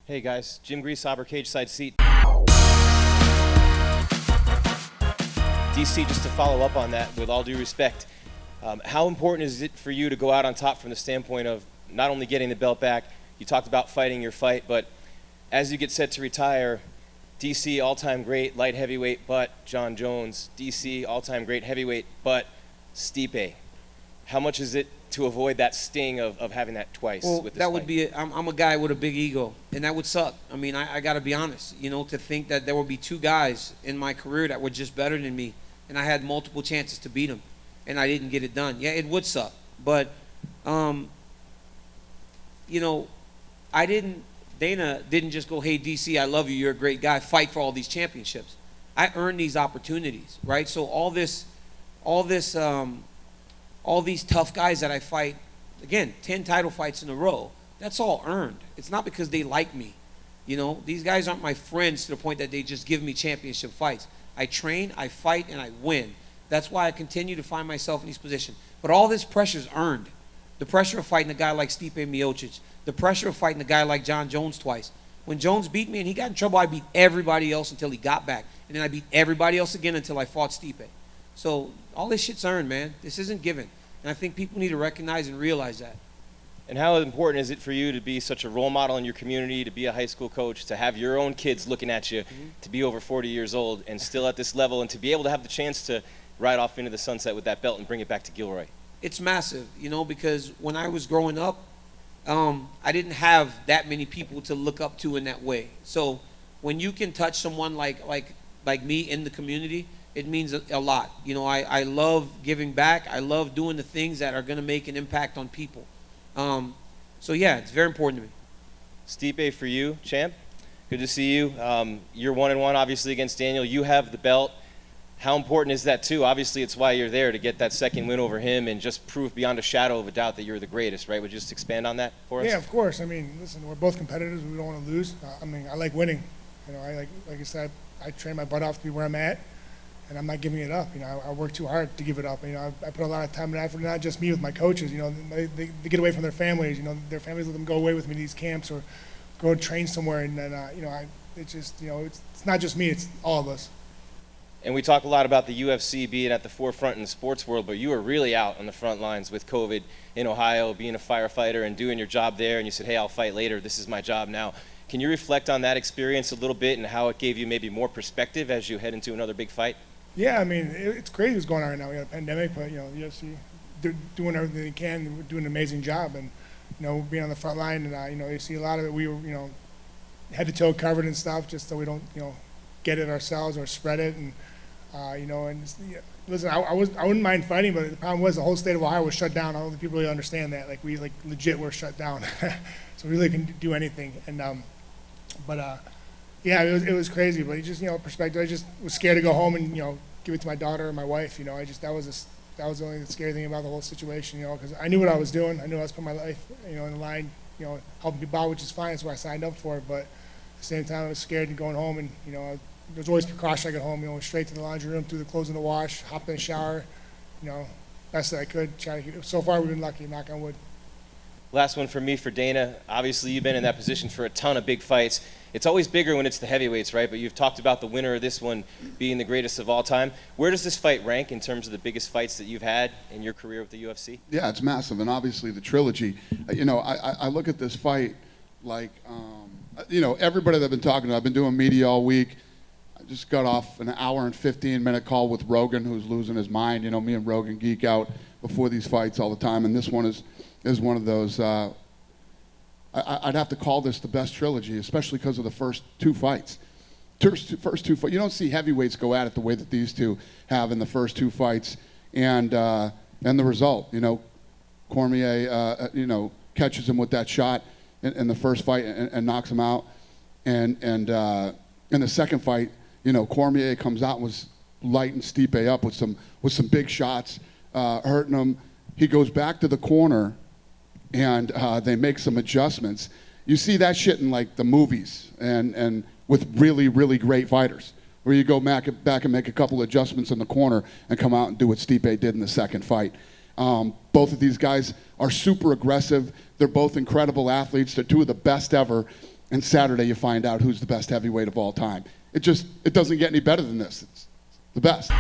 Hey guys, Jim Greasehaber, cage side seat. DC, just to follow up on that, with all due respect, how important is it for you to go out on top from the standpoint of not only getting the belt back, you talked about fighting your fight, but as you get set to retire, DC all-time great light heavyweight, but John Jones, DC all-time great heavyweight, but Stipe. How much is it to avoid that sting of having that twice with this that fight? would be I'm a guy with a big ego, and that would suck. I mean, I got to be honest, to think that there would be two guys in my career that were just better than me, and I had multiple chances to beat them, and I didn't get it done. Yeah, it would suck, but Dana didn't just go, hey, DC, I love you, you're a great guy, fight for all these championships. I earned these opportunities, right? So all these tough guys that I fight, again, 10 title fights in a row, that's all earned. It's not because they like me. These guys aren't my friends to the point that they just give me championship fights. I train, I fight, and I win. That's why I continue to find myself in these positions. But all this pressure is earned. The pressure of fighting a guy like Stipe Miocic, the pressure of fighting a guy like John Jones twice. When Jones beat me and he got in trouble, I beat everybody else until he got back. And then I beat everybody else again until I fought Stipe. So all this shit's earned, man. This isn't given. And I think people need to recognize and realize that. And how important is it for you to be such a role model in your community, to be a high school coach, to have your own kids looking at you, to be over 40 years old and still at this level, and to be able to have the chance to ride off into the sunset with that belt and bring it back to Gilroy? It's massive, because when I was growing up, I didn't have that many people to look up to in that way. So when you can touch someone like me in the community, it means a lot. I love giving back. I love doing the things that are going to make an impact on people. So yeah, it's very important to me. Stipe, for you, champ, good to see you. You're 1-1, obviously, against Daniel. You have the belt. How important is that, too? Obviously, it's why you're there, to get that second win over him and just prove beyond a shadow of a doubt that you're the greatest, right? Would you just expand on that for us? Yeah, of course. I mean, listen, we're both competitors. We don't want to lose. I like winning. Like I said, I train my butt off to be where I'm at, and I'm not giving it up. I work too hard to give it up. I put a lot of time and effort, not just me with my coaches. They get away from their families. Their families let them go away with me to these camps or go train somewhere, and then, it's just, it's not just me, it's all of us. And we talk a lot about the UFC being at the forefront in the sports world, but you were really out on the front lines with COVID in Ohio, being a firefighter and doing your job there, and you said, hey, I'll fight later, this is my job now. Can you reflect on that experience a little bit and how it gave you maybe more perspective as you head into another big fight? Yeah, I mean, it's crazy what's going on right now. We got a pandemic, but, the UFC, they're doing everything they can, and we're doing an amazing job. And, being on the front line, and, you see a lot of it, we were, head to toe covered and stuff, just so we don't, get it ourselves or spread it. And, listen, I wouldn't mind fighting, but the problem was the whole state of Ohio was shut down. I don't think people really understand that. Like, we legit were shut down. So we really couldn't do anything. And, yeah, it was crazy, but perspective. I just was scared to go home and, give it to my daughter or my wife. That was the only scary thing about the whole situation, because I knew what I was doing. I knew I was putting my life, in the line, helping people out, which is fine. That's what I signed up for. But at the same time, I was scared and going home, and, there's always precaution. I got home, straight to the laundry room, threw the clothes in the wash, hopped in the shower, best that I could. So far, we've been lucky, knock on wood. Last one for me, for Dana. Obviously, you've been in that position for a ton of big fights. It's always bigger when it's the heavyweights, right? But you've talked about the winner of this one being the greatest of all time. Where does this fight rank in terms of the biggest fights that you've had in your career with the UFC? Yeah, it's massive, and obviously the trilogy. I look at this fight like, everybody that I've been talking to, I've been doing media all week. I just got off an hour and 15-minute call with Rogan, who's losing his mind. Me and Rogan geek out before these fights all the time, and this one is one of those. I'd have to call this the best trilogy, especially because of the first two fights. First two fights. You don't see heavyweights go at it the way that these two have in the first two fights, and the result. Cormier, catches him with that shot in the first fight and knocks him out, and in the second fight, Cormier comes out and was lighting Stipe up with some big shots, hurting him. He goes back to the corner, and they make some adjustments. You see that shit in like the movies and with really, really great fighters, where you go back and make a couple adjustments in the corner and come out and do what Stipe did in the second fight. Both of these guys are super aggressive. They're both incredible athletes. They're two of the best ever. and Saturday you find out who's the best heavyweight of all time. It doesn't get any better than this. It's the best.